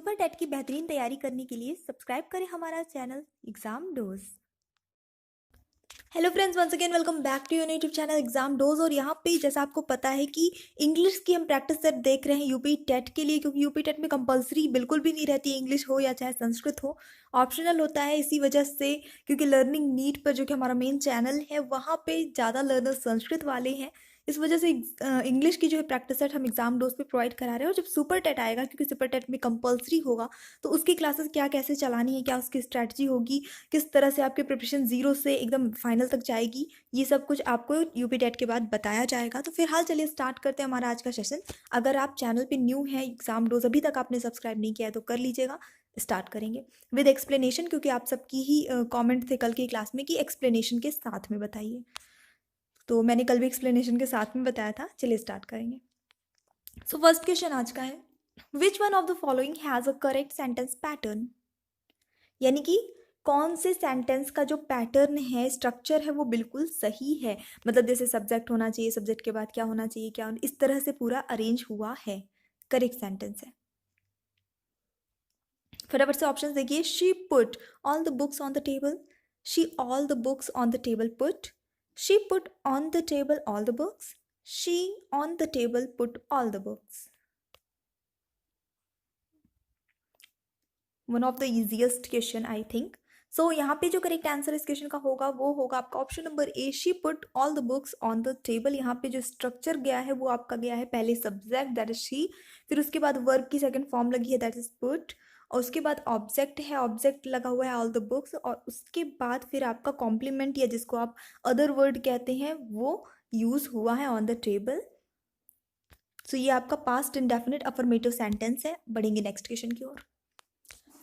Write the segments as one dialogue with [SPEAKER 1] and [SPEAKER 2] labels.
[SPEAKER 1] Super TET की बेहतरीन तैयारी करने के लिए सब्सक्राइब करें हमारा channel exam dose. Hello friends, once again welcome back to your YouTube channel exam dose. और यहाँ पे जैसा आपको पता है कि इंग्लिश की हम प्रैक्टिस सेट देख रहे हैं यूपी टेट के लिए, क्योंकि यूपी टेट में कंपलसरी बिल्कुल भी नहीं रहती है, इंग्लिश हो या चाहे संस्कृत हो, ऑप्शनल होता है। इसी वजह से क्योंकि लर्निंग नीट पर जो कि हमारा मेन चैनल है वहाँ पे ज़्यादा लर्नर्स संस्कृत वाले हैं, इस वजह से इंग्लिश की जो है प्रैक्टिस सेट हम एग्जाम डोज पे प्रोवाइड करा रहे हैं। और जब सुपर टेट आएगा, क्योंकि सुपर टेट में कंपलसरी होगा, तो उसकी क्लासेस क्या कैसे चलानी है, क्या उसकी स्ट्रैटेजी होगी, किस तरह से आपकी प्रिपरेशन जीरो से एकदम फाइनल तक जाएगी, ये सब कुछ आपको यूपी टेट के बाद बताया जाएगा। तो फिलहाल चलिए स्टार्ट करते हैं हमारा आज का सेशन। अगर आप चैनल पे न्यू हैं, एग्जाम डोज अभी तक आपने सब्सक्राइब नहीं किया है तो कर लीजिएगा। स्टार्ट करेंगे विद एक्सप्लेनेशन, क्योंकि आप सबकी ही कमेंट थे कल की क्लास में कि एक्सप्लेनेशन के साथ में बताइए, तो मैंने कल भी एक्सप्लेनेशन के साथ में बताया था। चलिए स्टार्ट करेंगे। सो फर्स्ट क्वेश्चन आज का है, विच one of the following has a correct sentence pattern. यानी कि कौन से सेंटेंस का जो पैटर्न है, स्ट्रक्चर है, वो बिल्कुल सही है। मतलब जैसे सब्जेक्ट होना चाहिए, सब्जेक्ट के बाद क्या होना चाहिए, क्या इस तरह से पूरा अरेंज हुआ है, करेक्ट सेंटेंस है। फटाफट से ऑप्शन देखिए। She put all the books on the table, she all the books on the table put, she put on the table all the books, she on the table put all the books. One of the easiest question I think. So यहाँ पे जो correct answer इस question का होगा वो होगा आपका option number A, she put all the books on the table. यहाँ पे जो स्ट्रक्चर गया है वो आपका गया है पहले सब्जेक्ट दैट इज शी, फिर उसके बाद वर्ब की सेकंड फॉर्म लगी है दैट इज पुट, और उसके बाद ऑब्जेक्ट है, ऑब्जेक्ट लगा हुआ है ऑल द बुक्स, और उसके बाद फिर आपका कॉम्प्लीमेंट या जिसको आप अदर वर्ड कहते हैं वो यूज हुआ है ऑन द टेबल। सो ये आपका पास्ट इंडेफिनिट अफर्मेटिव सेंटेंस है। बढ़ेंगे नेक्स्ट क्वेश्चन की ओर।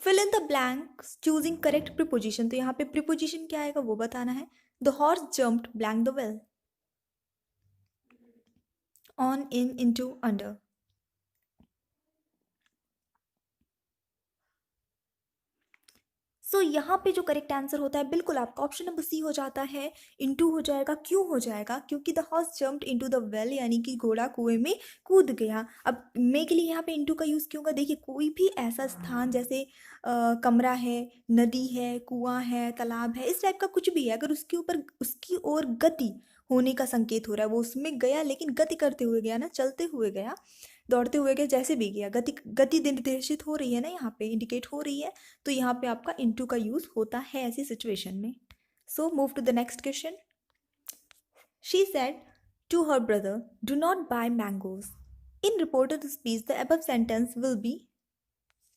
[SPEAKER 1] Fill in the blanks choosing correct preposition. तो यहाँ पे प्रीपोजिशन क्या आएगा वो बताना है। The horse jumped blank the well, on, in, into, under. So यहाँ पे जो करेक्ट आंसर होता है बिल्कुल आपका ऑप्शन नंबर सी हो जाता है, इनटू हो जाएगा। क्यों हो जाएगा? क्योंकि the horse jumped into the well, यानी कि घोड़ा कुएं में कूद गया। अब मे के लिए यहाँ पे इनटू का यूज़ क्यों होगा? देखिए, कोई भी ऐसा स्थान जैसे कमरा है, नदी है, कुआं है, तालाब है, इस टाइप का कुछ भी है, अगर उसके ऊपर उसकी ओर गति होने का संकेत हो रहा है, वो उसमें गया लेकिन गति करते हुए गया ना, चलते हुए गया, दौड़ते हुए गया, जैसे भी गया, गति गति निर्देशित हो रही है ना, यहाँ पे इंडिकेट हो रही है, तो यहाँ पे आपका इनटू का यूज होता है ऐसी सिचुएशन में। So move to the next question. She said to her brother, do not buy mangoes. In reported speech the above sentence will be.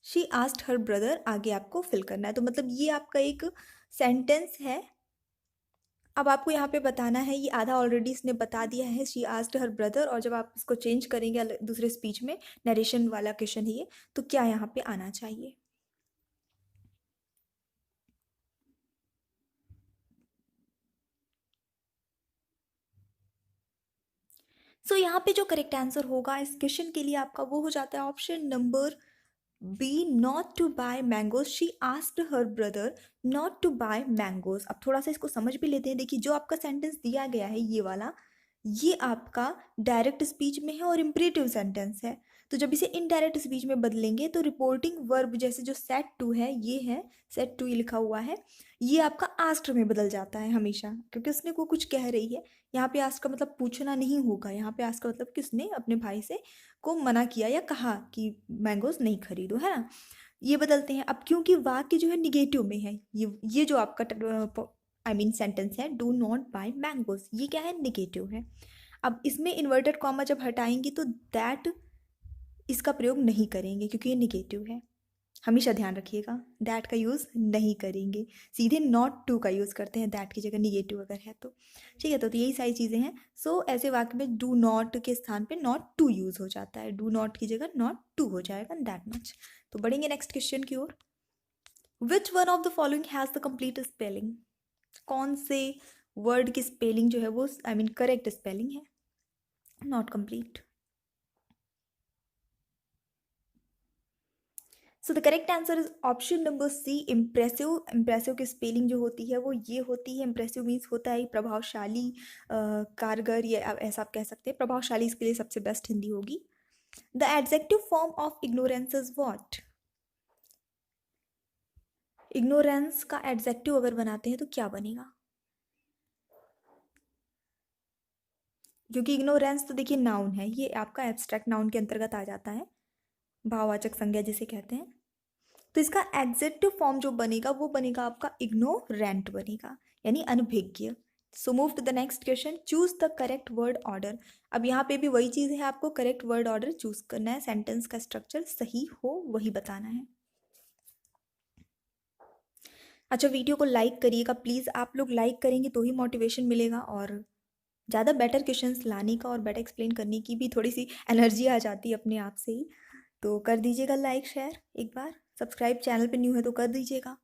[SPEAKER 1] She asked her brother, आगे आपको फिल करना है। तो मतलब ये आपका एक सेंटेंस है। अब आपको यहाँ पे बताना है, ये आधा ऑलरेडी इसने बता दिया है, शी आस्क्ड हर ब्रदर, और जब आप इसको चेंज करेंगे दूसरे स्पीच में, नरेशन वाला क्वेश्चन है ये, तो क्या यहाँ पे आना चाहिए। सो यहाँ पे जो करेक्ट आंसर होगा इस क्वेश्चन के लिए आपका वो हो जाता है option number B, not to buy mangoes. She asked her brother not to buy mangoes. अब थोड़ा सा इसको समझ भी लेते हैं। देखिए, जो आपका सेंटेंस दिया गया है ये वाला, ये आपका डायरेक्ट स्पीच में है और इम्परेटिव सेंटेंस है। तो जब इसे इनडायरेक्ट स्पीच में बदलेंगे तो रिपोर्टिंग वर्ब जैसे जो सेट टू है, ये है सेट टू, ये लिखा हुआ है, ये आपका आस्क्ड में बदल जाता है हमेशा, क्योंकि उसने को कुछ कह रही है। यहाँ पे आस्क का मतलब पूछना नहीं होगा, यहाँ पे आस्क का मतलब किसने अपने भाई से को मना किया या कहा कि मैंगोज नहीं खरीदो, है ना। ये बदलते हैं। अब क्योंकि वाक्य जो है निगेटिव में है, ये जो आपका आई मीन सेंटेंस है, डू नॉट बाय मैंगोज, ये क्या है? निगेटिव है। अब इसमें इन्वर्टेड कॉमा जब हटाएंगे तो दैट, इसका प्रयोग नहीं करेंगे क्योंकि ये निगेटिव है। हमेशा ध्यान रखिएगा, दैट का यूज़ नहीं करेंगे, सीधे नॉट टू का यूज़ करते हैं दैट की जगह, निगेटिव अगर है तो। ठीक है, तो यही सारी चीज़ें हैं। सो ऐसे वाक्य में डू नॉट के स्थान पे नॉट टू यूज़ हो जाता है, डू नॉट की जगह नॉट टू हो जाएगा, दैट मच। तो बढ़ेंगे नेक्स्ट क्वेश्चन की ओर। Which one of the following has the complete spelling. कौन से वर्ड की स्पेलिंग जो है वो आई मीन करेक्ट स्पेलिंग है, not complete. So the correct answer is option number C, impressive. Impressive की स्पेलिंग जो होती है वो ये होती है, इम्प्रेसिव मीन्स होता है प्रभावशाली, कारगर, या ऐसा आप कह सकते हैं। प्रभावशाली इसके लिए सबसे बेस्ट हिंदी होगी। The adjective form of ignorance is what. Ignorance का एडजेक्टिव अगर बनाते हैं तो क्या बनेगा? क्योंकि इग्नोरेंस तो देखिए नाउन है, ये आपका एब्स्ट्रैक्ट नाउन के अंतर्गत आ जाता है, भाववाचक संज्ञा जिसे कहते हैं। तो इसका एग्जेक्टिव फॉर्म जो बनेगा वो बनेगा आपका इग्नोरेंट बनेगा, यानी अनभिज्ञ। So move to the next question, choose the correct word order. अब यहाँ पे भी वही चीज़ है, आपको करेक्ट वर्ड ऑर्डर चूज करना है, सेंटेंस का स्ट्रक्चर सही हो वही बताना है। अच्छा, वीडियो को लाइक करिएगा प्लीज़, आप लोग लाइक करेंगे तो ही मोटिवेशन मिलेगा और ज़्यादा बेटर क्वेश्चंस लाने का और बेटर एक्सप्लेन करने की भी थोड़ी सी एनर्जी आ जाती है अपने आप से ही। तो कर दीजिएगा लाइक शेयर एक बार, सब्सक्राइब चैनल पे न्यू है तो कर दीजिएगा।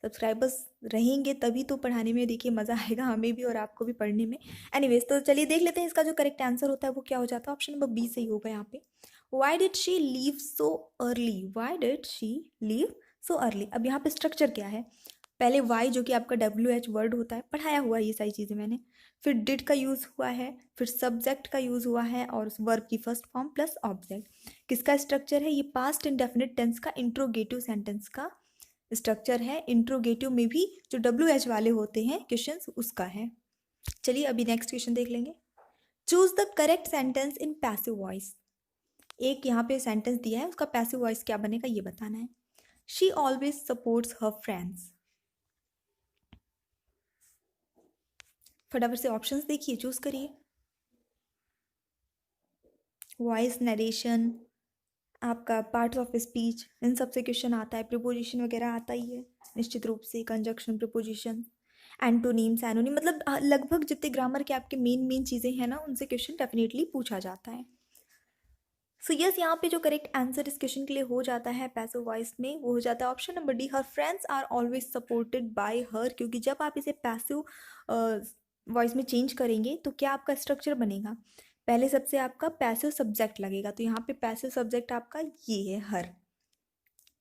[SPEAKER 1] सब्सक्राइबर्स रहेंगे तभी तो पढ़ाने में देखिए मज़ा आएगा हमें भी और आपको भी पढ़ने में। एनीवेज, तो चलिए देख लेते हैं इसका जो करेक्ट आंसर होता है वो क्या हो जाता है। ऑप्शन नंबर बी सही होगा यहाँ पे। Why did she leave so early, why did she leave so early. अब यहाँ पे स्ट्रक्चर क्या है, पहले वाई जो कि आपका WH वर्ड होता है, पढ़ाया हुआ है ये सारी चीज़ें मैंने, फिर डिड का यूज़ हुआ है, फिर सब्जेक्ट का यूज़ हुआ है और उस वर्ब की फर्स्ट फॉर्म प्लस ऑब्जेक्ट। किसका स्ट्रक्चर है, ये पास्ट इंडेफिनिट टेंस का इंट्रोगेटिव सेंटेंस का स्ट्रक्चर है। इंट्रोगेटिव में भी जो WH वाले होते हैं क्वेश्चंस उसका है। चलिए अभी नेक्स्ट क्वेश्चन देख लेंगे। Choose the correct sentence in passive voice. एक यहाँ पे सेंटेंस दिया है, उसका पैसिव वॉइस क्या बनेगा ये बताना है। She always supports her friends. फटाफट से ऑप्शंस देखिए, चूज करिए। वॉइस, नरेशन, आपका पार्ट्स ऑफ स्पीच, इन सब से क्वेश्चन आता है। प्रिपोजिशन वगैरह आता ही है निश्चित रूप से, कंजक्शन, प्रिपोजिशन, एंटोनीम, सैनोनीम, मतलब लगभग जितने ग्रामर के आपके मेन चीज़ें हैं ना उनसे क्वेश्चन डेफिनेटली पूछा जाता है। सो यस, यहाँ पे जो करेक्ट आंसर इस क्वेश्चन के लिए हो जाता है पैसिव वॉइस में वो हो जाता है option number D, her friends are always supported by her. क्योंकि जब आप इसे पैसिव वॉइस में चेंज करेंगे तो क्या आपका स्ट्रक्चर बनेगा, पहले सबसे आपका पैसिव सब्जेक्ट लगेगा, तो यहाँ पे पैसिव सब्जेक्ट आपका ये है हर,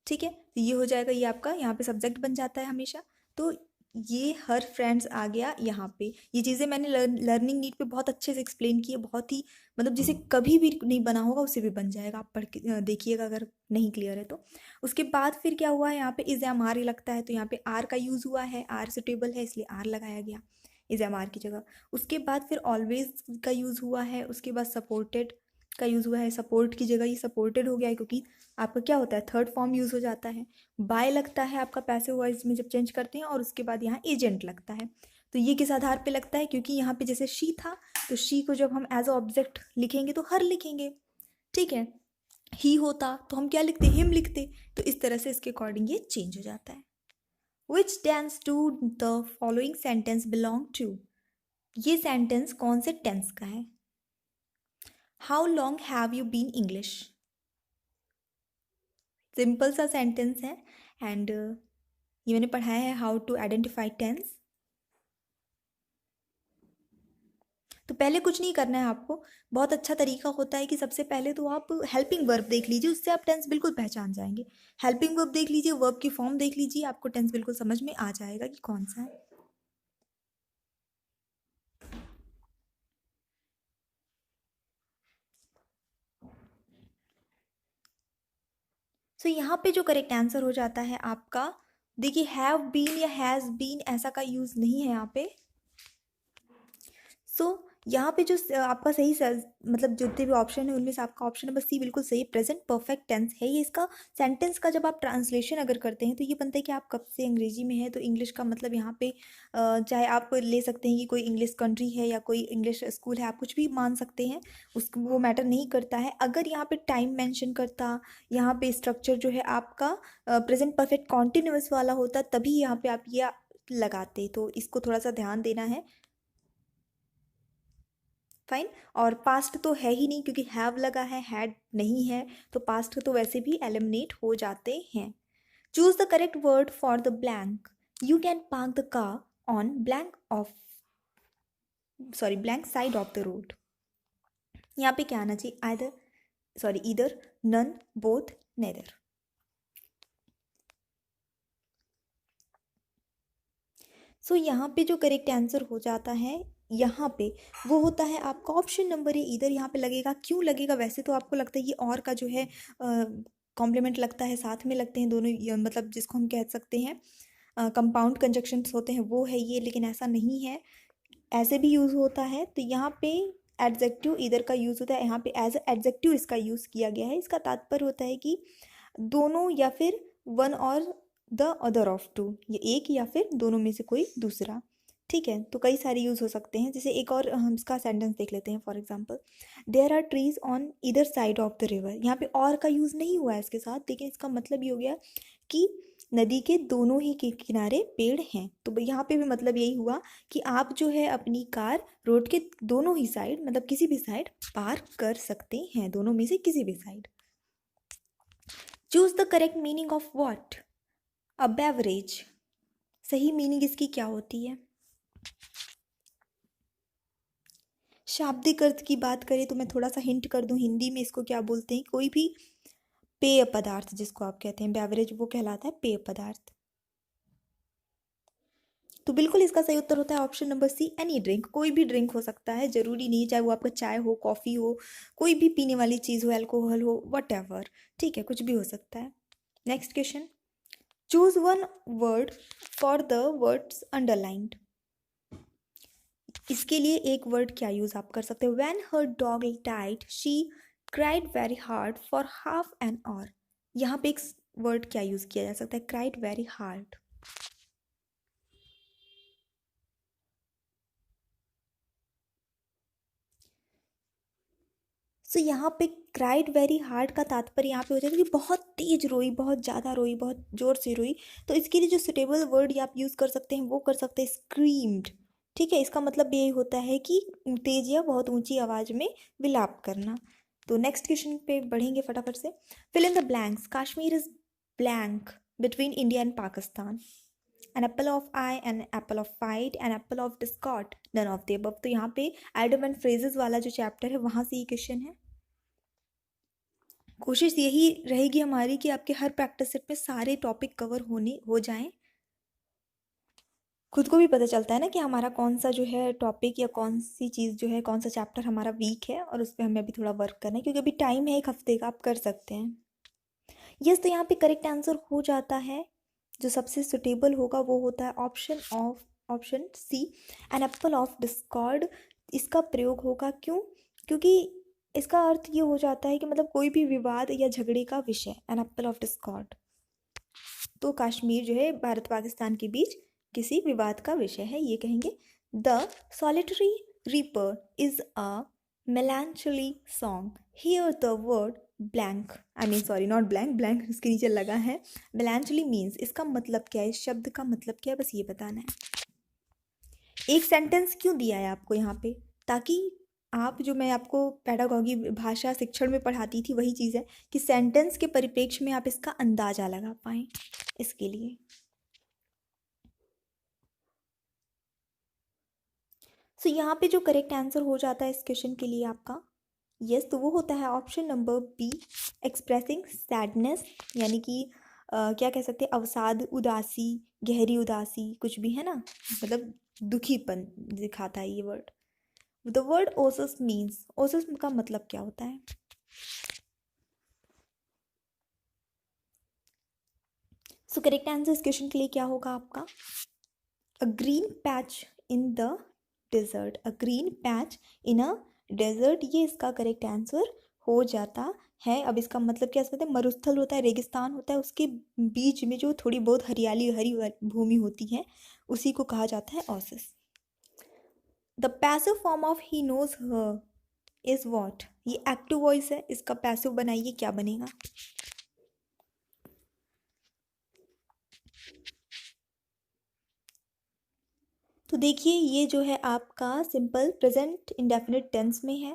[SPEAKER 1] ठीक है। तो ये हो जाएगा, ये आपका यहाँ पे सब्जेक्ट बन जाता है हमेशा। तो ये हर फ्रेंड्स आ गया यहाँ पे। ये चीज़ें मैंने लर्निंग नीड पे बहुत अच्छे से एक्सप्लेन की है, बहुत ही मतलब जिसे कभी भी नहीं बना होगा उसे भी बन जाएगा, आप पढ़ के देखिएगा अगर नहीं क्लियर है तो। उसके बाद फिर क्या हुआ है, यहाँ पे इज एम आर लगता है, तो यहाँ पे आर का यूज़ हुआ है, आर सुटेबल है इसलिए आर लगाया गया इज एम आर की जगह। उसके बाद फिर ऑलवेज का यूज़ हुआ है, उसके बाद सपोर्टेड का यूज़ हुआ है, सपोर्ट की जगह ये सपोर्टेड हो गया है क्योंकि आपका क्या होता है थर्ड फॉर्म यूज़ हो जाता है। बाय लगता है आपका पैसिव वॉइस में जब चेंज करते हैं, और उसके बाद यहाँ एजेंट लगता है। तो ये किस आधार पे लगता है, क्योंकि यहाँ पे जैसे शी था तो शी को जब हम एज अ ऑब्जेक्ट लिखेंगे तो हर लिखेंगे, ठीक है। ही होता तो हम क्या लिखते, हिम लिखते। तो इस तरह से इसके अकॉर्डिंग ये चेंज हो जाता है। Which tense to the following sentence belong to. ये सेंटेंस कौन से टेंस का है। How long have you been English, simple सा सेंटेंस है। एंड ये मैंने पढ़ाया है हाउ टू आइडेंटिफाई टेंस। तो पहले कुछ नहीं करना है आपको, बहुत अच्छा तरीका होता है कि सबसे पहले तो आप हेल्पिंग वर्ब देख लीजिए, उससे आप टेंस बिल्कुल पहचान जाएंगे। हेल्पिंग वर्ब देख लीजिए, वर्ब की फॉर्म देख लीजिए, आपको टेंस बिल्कुल समझ में आ जाएगा कि कौन सा है। सो यहाँ पे जो करेक्ट आंसर हो जाता है आपका, देखिए हैव बीन या हैज़ बीन ऐसा का यूज़ नहीं है यहाँ पे। सो यहाँ पे जो आपका सही मतलब जितने भी ऑप्शन है उनमें से आपका ऑप्शन नंबर सी बिल्कुल सही, प्रेजेंट परफेक्ट टेंस है ये। इसका सेंटेंस का जब आप ट्रांसलेशन अगर करते हैं तो ये बनता है कि आप कब से अंग्रेजी में है, तो इंग्लिश का मतलब यहाँ पे चाहे आप ले सकते हैं कि कोई इंग्लिश कंट्री है या कोई इंग्लिश स्कूल है, आप कुछ भी मान सकते हैं, उस वो मैटर नहीं करता है। अगर यहाँ पे टाइम मेंशन करता, यहाँ पे स्ट्रक्चर जो है आपका प्रेजेंट परफेक्ट कॉन्टिन्यूअस वाला होता, तभी यहाँ पे आप ये लगाते, तो इसको थोड़ा सा ध्यान देना है। फाइन, और पास्ट तो है ही नहीं क्योंकि हैव लगा है, हैड नहीं है, तो पास्ट तो वैसे भी एलिमिनेट हो जाते हैं। Choose the correct word for the blank. You can park the car on blank side of the road. यहाँ पे क्या आना चाहिए, ईदर, नन, बोथ, नेदर। सो यहाँ पे जो करेक्ट आंसर हो जाता है यहाँ पे वो होता है आपका ऑप्शन नंबर ए, इधर यहाँ पे लगेगा। क्यों लगेगा, वैसे तो आपको लगता है ये और का जो है कॉम्प्लीमेंट लगता है, साथ में लगते हैं दोनों, मतलब जिसको हम कह सकते हैं कंपाउंड कंजक्शंस होते हैं वो है ये, लेकिन ऐसा नहीं है, ऐसे भी यूज़ होता है। तो यहाँ पे एडजेक्टिव इधर का यूज़ होता है, यहाँ पे एज एडजेक्टिव इसका यूज़ किया गया है। इसका तात्पर्य होता है कि दोनों या फिर वन और द अदर ऑफ टू, ये एक या फिर दोनों में से कोई दूसरा। ठीक है, तो कई सारे यूज़ हो सकते हैं। जैसे एक और हम इसका सेंटेंस देख लेते हैं। For example, there are trees on either side of the river. यहाँ पे और का यूज़ नहीं हुआ है इसके साथ, लेकिन इसका मतलब ये हो गया कि नदी के दोनों ही के किनारे पेड़ हैं। तो यहाँ पे भी मतलब यही हुआ कि आप जो है अपनी कार रोड के दोनों ही साइड, मतलब किसी भी साइड पार्क कर सकते हैं, दोनों में से किसी भी side. Choose the correct meaning of what, a beverage. सही मीनिंग इसकी क्या होती है? शाब्दिक अर्थ की बात करें तो मैं थोड़ा सा हिंट कर दूं, हिंदी में इसको क्या बोलते हैं? कोई भी पेय पदार्थ जिसको आप कहते हैं बेवरेज, वो कहलाता है पेय पदार्थ। तो बिल्कुल इसका सही उत्तर होता है option number C, any drink. कोई भी ड्रिंक हो सकता है, जरूरी नहीं चाहे वो आपका चाय हो, कॉफ़ी हो, कोई भी पीने वाली चीज़ हो, अल्कोहल हो, वट एवर। ठीक है, कुछ भी हो सकता है। Next question, choose one word for the words underlined. इसके लिए एक वर्ड क्या यूज़ आप कर सकते हो? When her dog died she cried very hard for half an hour. यहाँ पे एक वर्ड क्या यूज़ किया जा सकता है? Cried very hard. सो यहाँ पे क्राइड वेरी हार्ड का तात्पर्य यहाँ पे हो जाएगा कि बहुत तेज रोई, बहुत ज़्यादा रोई, बहुत ज़ोर से रोई। तो इसके लिए जो सुटेबल वर्ड आप यूज़ कर सकते हैं वो कर सकते हैं स्क्रीम्ड। ठीक है, इसका मतलब ये होता है कि तेज या बहुत ऊंची आवाज़ में विलाप करना। तो नेक्स्ट क्वेश्चन पे बढ़ेंगे फटाफट से। Fill in the blanks, Kashmir is blank between India and Pakistan. An apple of eye, an apple of fight, an apple of discord, none of the above. तो यहाँ पे आइडम एंड फ्रेजेस वाला जो चैप्टर है वहाँ से ये क्वेश्चन है। कोशिश यही रहेगी हमारी कि आपके हर प्रैक्टिस सेट में सारे टॉपिक कवर होने हो जाएं। खुद को भी पता चलता है ना कि हमारा कौन सा जो है टॉपिक या कौन सी चीज़ जो है, कौन सा चैप्टर हमारा वीक है, और उस पर हमें अभी थोड़ा वर्क करना है, क्योंकि अभी टाइम है एक हफ्ते का, आप कर सकते हैं। यस, तो यहाँ पे करेक्ट आंसर हो जाता है, जो सबसे सुटेबल होगा वो होता है option C, an apple of discord. इसका प्रयोग होगा क्यों? क्योंकि इसका अर्थ ये हो जाता है कि मतलब कोई भी विवाद या झगड़े का विषय, एन एप्पल ऑफ डिस्कॉर्ड। तो कश्मीर जो है भारत पाकिस्तान के बीच किसी विवाद का विषय है, ये कहेंगे। The solitary reaper is a melancholy song. Here the word blank, I mean sorry not blank, blank इसके नीचे लगा है। melancholy means, इसका मतलब क्या है, इस शब्द का मतलब क्या है, बस ये बताना है। एक सेंटेंस क्यों दिया है आपको यहाँ पे? ताकि आप, जो मैं आपको पेडागॉजी भाषा शिक्षण में पढ़ाती थी वही चीज़ है कि सेंटेंस के परिप्रेक्ष्य में आप इसका अंदाजा लगा पाएँ, इसके लिए। सो यहाँ पे जो करेक्ट आंसर हो जाता है इस क्वेश्चन के लिए आपका, यस, तो वो होता है option number B, expressing sadness, यानी कि क्या कह सकते हैं, अवसाद, उदासी, गहरी उदासी, कुछ भी है ना, मतलब दुखीपन दिखाता है ये word. The word oasis means, oasis का मतलब क्या होता है? सो करेक्ट आंसर इस क्वेश्चन के लिए क्या होगा आपका? A green patch in the desert, a green patch in a desert, ये इसका करेक्ट आंसर हो जाता है। अब इसका मतलब क्या समझते हैं? मरुस्थल होता है, रेगिस्तान होता है, उसके बीच में जो थोड़ी बहुत हरियाली, हरी भूमि होती है, उसी को कहा जाता है oasis. The passive form of he knows her is what, ये एक्टिव वॉइस है, इसका पैसिव बनाइए, क्या बनेगा? तो देखिए ये जो है आपका सिंपल प्रेजेंट इंडेफिनिट टेंस में है,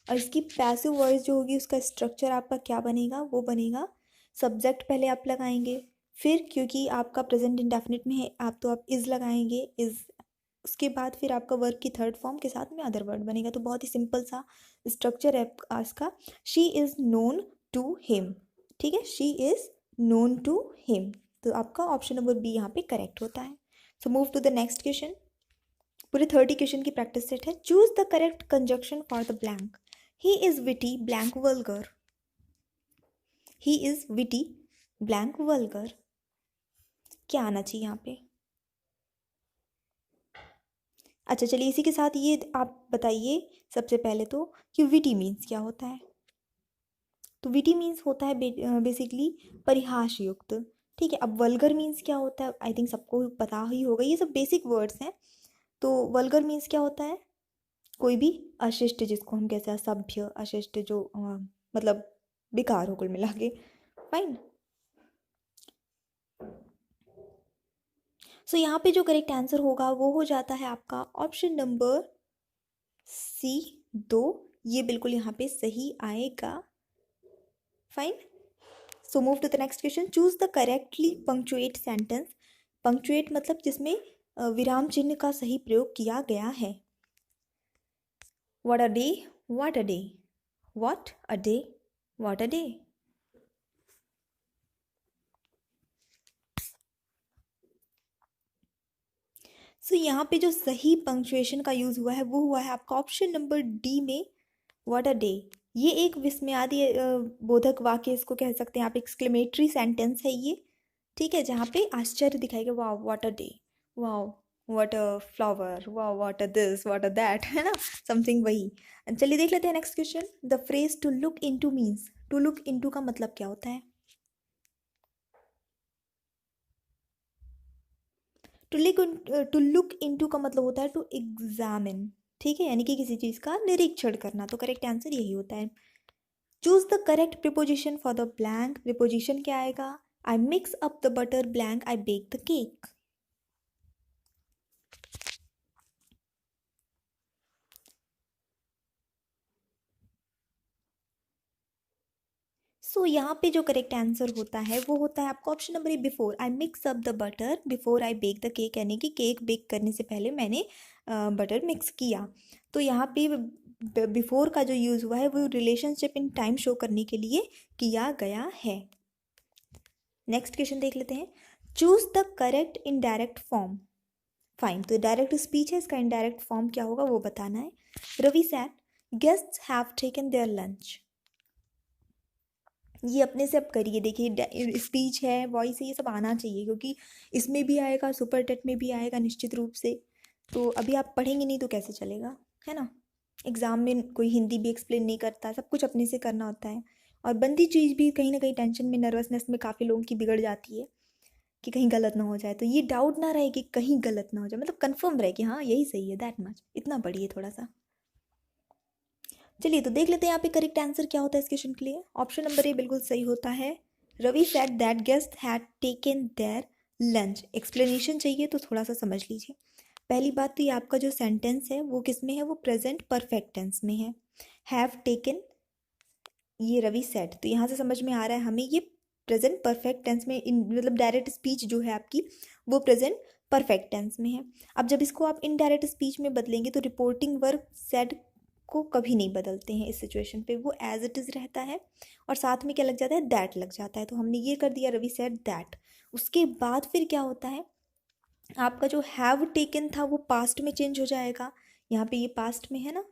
[SPEAKER 1] और इसकी पैसिव वॉइस जो होगी उसका स्ट्रक्चर आपका क्या बनेगा? वो बनेगा सब्जेक्ट पहले आप लगाएंगे, फिर क्योंकि आपका प्रेजेंट इंडेफिनिट में है आप, तो आप इज़ लगाएंगे, इज़, उसके बाद फिर आपका वर्क की थर्ड फॉर्म के साथ में अदर वर्ड बनेगा। तो बहुत ही सिंपल सा स्ट्रक्चर है इसका। She is known to him, ठीक है, she is known to him. तो आपका ऑप्शन नंबर बी यहाँ पे करेक्ट होता है। So move to the next question. पूरे 30 क्वेश्चन की प्रैक्टिस सेट है। Choose the correct conjunction for the blank. He is witty blank vulgar, he is witty blank vulgar. क्या आना चाहिए यहाँ पे? अच्छा चलिए, इसी के साथ ये आप बताइए सबसे पहले तो कि विटी मीन्स क्या होता है। तो विटी मीन्स होता है बेसिकली परिहास युक्त। ठीक है, अब वल्गर मीन्स क्या होता है? आई थिंक सबको पता ही होगा, ये सब बेसिक वर्ड्स हैं। तो वल्गर मीन्स क्या होता है? कोई भी अशिष्ट, जिसको हम कहते हैं असभ्य, अशिष्ट, जो मतलब बेकार हो कुल मिला के। फाइन। सो यहाँ पे जो करेक्ट आंसर होगा वो हो जाता है आपका ऑप्शन नंबर सी, 2। ये बिल्कुल यहाँ पे सही आएगा। Fine. So move to the next question. Choose the correctly punctuate sentence. Punctuate मतलब जिसमें विराम चिन्ह का सही प्रयोग किया गया है। What a day, what a day, what a day, what a day. So यहाँ पे जो सही पंक्चुएशन का यूज हुआ है वो हुआ है आपका ऑप्शन नंबर डी में, व्हाट अ डे। ये एक विस्मयादि बोधक वाक्य इसको कह सकते हैं आप, एक्सक्लेमेटरी सेंटेंस है ये। ठीक है, जहाँ पे आश्चर्य दिखाएगा, वाह व्हाट अ डे, वाह व्हाट अ फ्लावर, वाह what a this, what a that, है ना, समथिंग वही। चलिए देख लेते हैं next question. The phrase to look into means, to look into का मतलब क्या होता है? टू लुक इनटू का मतलब होता है टू एग्जामिन। ठीक है, यानी कि किसी चीज का निरीक्षण करना। तो करेक्ट आंसर यही होता है। Choose the correct preposition for the blank. Preposition क्या आएगा? I mix up the butter blank I bake the cake. So यहाँ पे जो करेक्ट आंसर होता है वो होता है आपका option number A, before. I mix up the butter before I bake the cake, यानी कि केक बेक करने से पहले मैंने बटर मिक्स किया। तो यहाँ पे बिफोर का जो यूज़ हुआ है वो रिलेशनशिप इन टाइम शो करने के लिए किया गया है। नेक्स्ट क्वेश्चन देख लेते हैं। Choose the correct indirect form. Fine, तो डायरेक्ट स्पीच है, इसका इनडायरेक्ट फॉर्म क्या होगा वो बताना है। Ravi said guests have taken their lunch. ये अपने से अब करिए, देखिए स्पीच है, वॉइस है, ये सब आना चाहिए क्योंकि इसमें भी आएगा, सुपर टेट में भी आएगा निश्चित रूप से। तो अभी आप पढ़ेंगे नहीं तो कैसे चलेगा, है ना। एग्ज़ाम में कोई हिंदी भी एक्सप्लेन नहीं करता, सब कुछ अपने से करना होता है। और बनती चीज़ भी कहीं ना कहीं टेंशन में, नर्वसनेस में काफ़ी लोगों की बिगड़ जाती है कि कहीं गलत ना हो जाए। तो ये डाउट ना रहे कि कहीं गलत ना हो जाए, मतलब कंफर्म रहे कि हाँ यही सही है, दैट मच, इतना पढ़िए थोड़ा सा। चलिए तो देख लेते हैं यहाँ पे करेक्ट आंसर क्या होता है इस क्वेश्चन के लिए। ऑप्शन नंबर ए बिल्कुल सही होता है। Ravi said that guest had taken their lunch. Explanation चाहिए तो थोड़ा सा समझ लीजिए। पहली बात तो ये आपका जो सेंटेंस है वो किस में है? वो प्रेजेंट परफेक्ट टेंस में है। हैव टेकन, ये रवि सेड, तो यहाँ से समझ में आ रहा है हमें ये प्रेजेंट परफेक्ट टेंस में मतलब डायरेक्ट स्पीच जो है आपकी वो प्रेजेंट परफेक्ट टेंस में है। अब जब इसको आप इनडायरेक्ट स्पीच में बदलेंगे तो रिपोर्टिंग वर्ब सेड को कभी नहीं बदलते हैं इस सिचुएशन पे, वो एज इट इज़ रहता है और साथ में क्या लग जाता है? दैट लग जाता है। तो हमने ये कर दिया, रवि सेड दैट। उसके बाद फिर क्या होता है? आपका जो हैव टेकन था वो पास्ट में चेंज हो जाएगा। यहाँ पे ये पास्ट में है ना,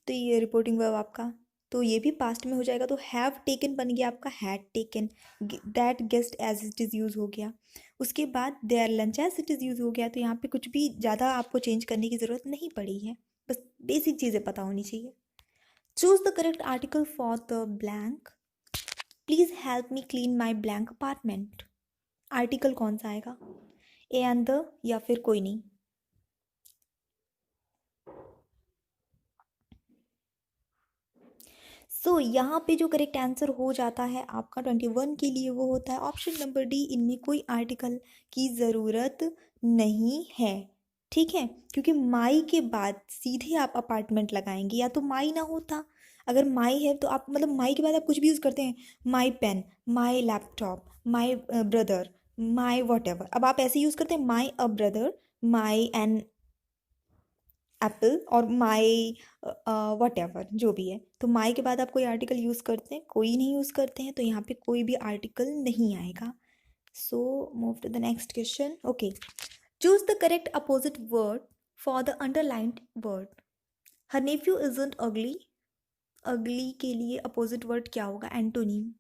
[SPEAKER 1] तो ये रिपोर्टिंग वर्ब आपका, तो ये भी पास्ट में हो जाएगा। तो हैव टेकन बन गया आपका had taken. That guest as it is use हो गया। उसके बाद their lunch as it is use हो गया। तो यहाँ पे कुछ भी ज़्यादा आपको चेंज करने की ज़रूरत नहीं पड़ी है, बस बेसिक चीज़ें पता होनी चाहिए। Choose the correct article for the blank. Please help me clean my blank apartment. Article कौन सा आएगा? ए एंड द या फिर कोई नहीं? सो यहाँ पे जो करेक्ट आंसर हो जाता है आपका 21 के लिए वो होता है ऑप्शन नंबर डी, इनमें कोई आर्टिकल की ज़रूरत नहीं है। ठीक है, क्योंकि माई के बाद सीधे आप अपार्टमेंट लगाएंगे, या तो माई ना होता। अगर माई है तो आप मतलब माई के बाद आप कुछ भी यूज़ करते हैं, my pen, my laptop, my brother, my whatever. अब आप ऐसे यूज़ करते हैं my uh brother, my an apple और माई वट एवर, जो भी है। तो माई के बाद आप कोई आर्टिकल यूज़ करते हैं? कोई नहीं यूज़ करते हैं, तो यहाँ पे कोई भी आर्टिकल नहीं आएगा। So move to the next question. Okay, choose the correct opposite word for the underlined word. Her nephew isn't ugly. Ugly के लिए अपोजिट वर्ड क्या होगा? Antonym.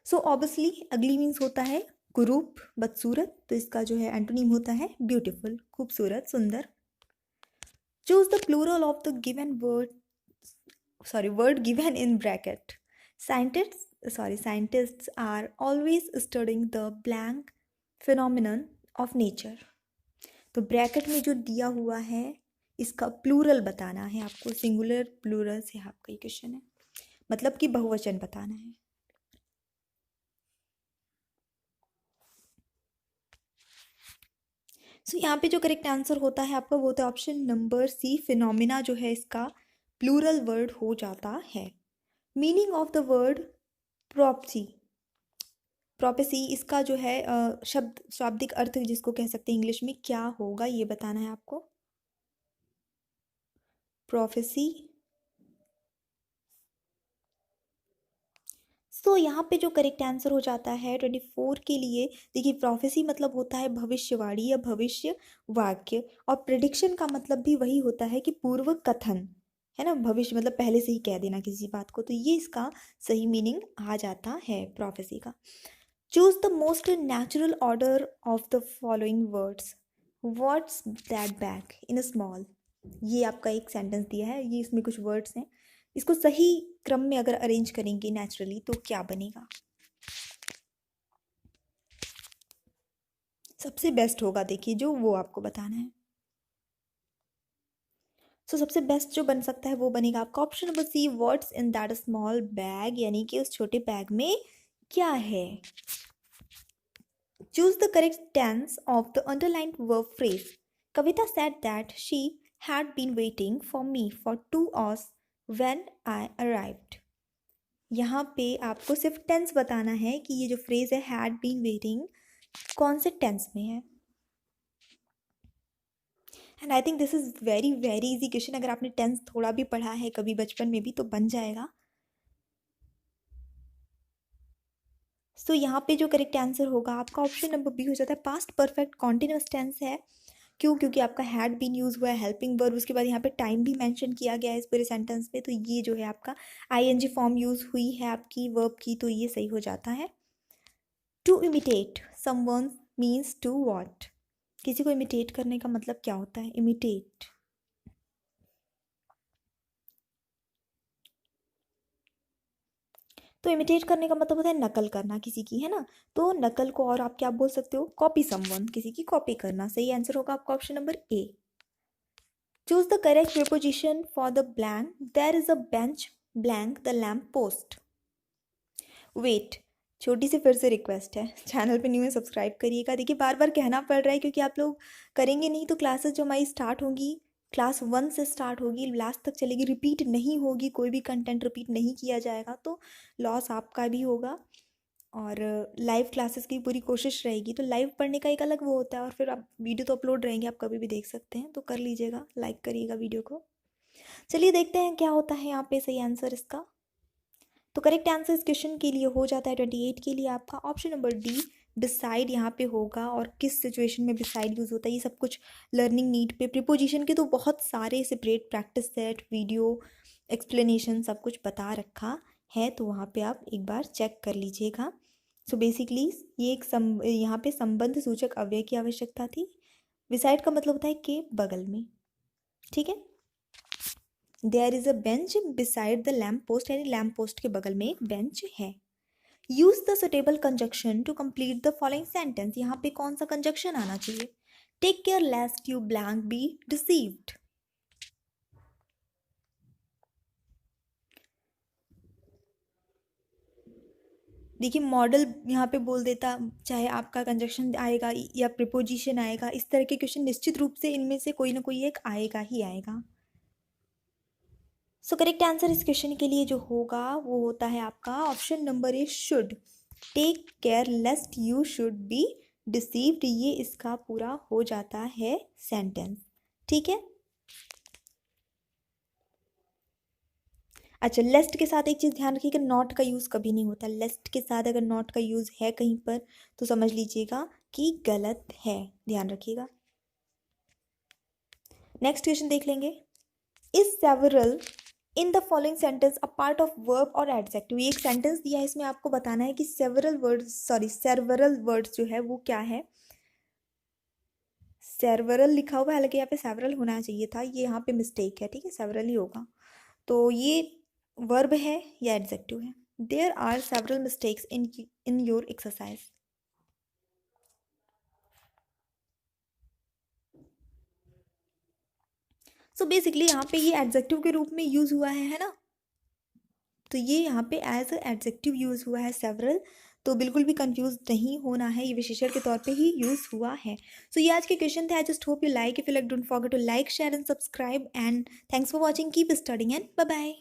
[SPEAKER 1] So obviously ugly means होता है कुरूप, बदसूरत, तो इसका जो है एंटोनिम होता है ब्यूटीफुल, खूबसूरत, सुंदर। Choose the plural of the given word given in bracket. Scientists are always studying the blank phenomenon of nature. तो ब्रैकेट में जो दिया हुआ है इसका प्लूरल बताना है आपको, सिंगुलर प्लूरल से आपका ये क्वेश्चन है, मतलब कि बहुवचन बताना है। सो यहाँ पे जो करेक्ट आंसर होता है आपका वो होता है ऑप्शन नंबर सी, फिनोमिना जो है इसका प्लूरल वर्ड हो जाता है। मीनिंग ऑफ द वर्ड प्रोप्सी, प्रोपेसी, इसका जो है शब्द शाब्दिक अर्थ जिसको कह सकते हैं इंग्लिश में क्या होगा ये बताना है आपको। प्रोफेसी। सो यहाँ पे जो करेक्ट आंसर हो जाता है 24 के लिए, देखिए प्रोफेसी मतलब होता है भविष्यवाणी या भविष्य वाक्य, और प्रिडिक्शन का मतलब भी वही होता है कि पूर्व कथन, है ना, भविष्य मतलब पहले से ही कह देना किसी बात को, तो ये इसका सही मीनिंग आ जाता है प्रोफेसी का। Choose the most natural order of the following words. What's that bag in a small, ये आपका एक सेंटेंस दिया है, ये इसमें कुछ वर्ड्स हैं, इसको सही क्रम में अगर अरेंज करेंगे नेचुरली तो क्या बनेगा। सबसे बेस्ट होगा देखिए जो वो आपको बताना है। सो सबसे बेस्ट जो बन सकता है वो बनेगा आपका option number C, what's in that small bag, यानी कि उस छोटे बैग में क्या है। Choose the correct tense of the underlined verb phrase. Kavita said that she had been waiting for me for 2 hours when I arrived. यहाँ पे आपको सिर्फ टेंस बताना है कि ये जो फ्रेज है had been waiting कौन से टेंस में है। And I think this is very very easy question, अगर आपने टेंस थोड़ा भी पढ़ा है कभी बचपन में भी तो बन जाएगा। सो यहाँ पे जो करेक्ट आंसर होगा आपका ऑप्शन नंबर बी हो जाता है, पास्ट परफेक्ट कॉन्टिन्यूस टेंस है। क्यों? क्योंकि आपका हैड बीन यूज़ हुआ है, हेल्पिंग वर्ब, उसके बाद यहाँ पे टाइम भी मेंशन किया गया है इस पूरे सेंटेंस में, तो ये जो है आपका आईएनजी फॉर्म यूज़ हुई है आपकी वर्ब की, तो ये सही हो जाता है। To imitate someone means to what, किसी को इमिटेट करने का मतलब क्या होता है, इमिटेट। तो इमिटेट करने का मतलब होता है नकल करना किसी की, है ना, तो नकल को और आप क्या बोल सकते हो, कॉपी समवन, किसी की कॉपी करना। सही आंसर होगा आपका option number A. Choose the correct preposition for the blank, there is a bench blank the lamp post. Wait, छोटी सी फिर से रिक्वेस्ट है, चैनल पे न्यू है सब्सक्राइब करिएगा। देखिए बार बार कहना पड़ रहा है क्योंकि आप लोग करेंगे नहीं तो क्लासेस जो हमारी स्टार्ट होंगी क्लास 1 से स्टार्ट होगी, लास्ट तक चलेगी, रिपीट नहीं होगी, कोई भी कंटेंट रिपीट नहीं किया जाएगा, तो लॉस आपका भी होगा और लाइव क्लासेस की पूरी कोशिश रहेगी। तो लाइव पढ़ने का एक अलग वो होता है, और फिर आप वीडियो तो अपलोड रहेंगे, आप कभी भी देख सकते हैं, तो कर लीजिएगा, लाइक करिएगा वीडियो को। चलिए देखते हैं क्या होता है यहाँ पे सही आंसर इसका। तो करेक्ट आंसर इस क्वेश्चन के लिए हो जाता है 28 के लिए आपका ऑप्शन नंबर डी, बिसाइड यहाँ पे होगा, और किस सिचुएशन में बिसाइड यूज़ होता है ये सब कुछ लर्निंग नीड पे प्रीपोजिशन के तो बहुत सारे separate practice set, video, explanation सब कुछ बता रखा है, तो वहाँ पे आप एक बार चेक कर लीजिएगा। सो बेसिकली ये एक यहाँ पे संबंध सूचक अव्यय की आवश्यकता थी। बिसाइड का मतलब होता है कि बगल में, ठीक है। There is a bench beside the lamp post, यानी लैम्प पोस्ट के बगल में एक बेंच है। Use the suitable conjunction to complete the following sentence, यहाँ पे कौन सा कंजक्शन आना चाहिए। Take care lest you blank be deceived. देखिए मॉडल यहाँ पे बोल देता, चाहे आपका कंजक्शन आएगा या प्रिपोजिशन आएगा, इस तरह के क्वेश्चन निश्चित रूप से इनमें से कोई ना कोई एक आएगा ही आएगा। सो करेक्ट आंसर इस क्वेश्चन के लिए जो होगा वो होता है आपका option number A, should. Take care lest you should be deceived, ये इसका पूरा हो जाता है सेंटेंस, ठीक है। अच्छा, लेस्ट के साथ एक चीज़ ध्यान रखिएगा, नॉट का यूज़ कभी नहीं होता, लेस्ट के साथ अगर नॉट का यूज़ है कहीं पर तो समझ लीजिएगा कि गलत है, ध्यान रखिएगा। नेक्स्ट क्वेश्चन देख लेंगे। Is several in the following sentence a part of verb और एडजेक्टिव। ये एक सेंटेंस दिया है, इसमें आपको बताना है कि सेवरल वर्ड्स जो है वो क्या है। सेवरल लिखा हुआ है, हालांकि यहाँ पे सेवरल होना चाहिए था, ये यहाँ पे मिस्टेक है, ठीक है, सेवरल ही होगा। तो ये वर्ब है या एडजेक्टिव है। There are several mistakes in your exercise. So basically यहाँ पे ये एडजेक्टिव के रूप में यूज हुआ है ना। तो ये यहाँ पे एज अ एडजेक्टिव यूज हुआ है सेवरल। तो बिल्कुल भी कंफ्यूज नहीं होना है, ये विशेषण के तौर पे ही यूज हुआ है। सो ये आज के क्वेश्चन थे। I just hope you like. If you like, don't forget to like, share and subscribe, and thanks for watching. Keep studying and bye bye.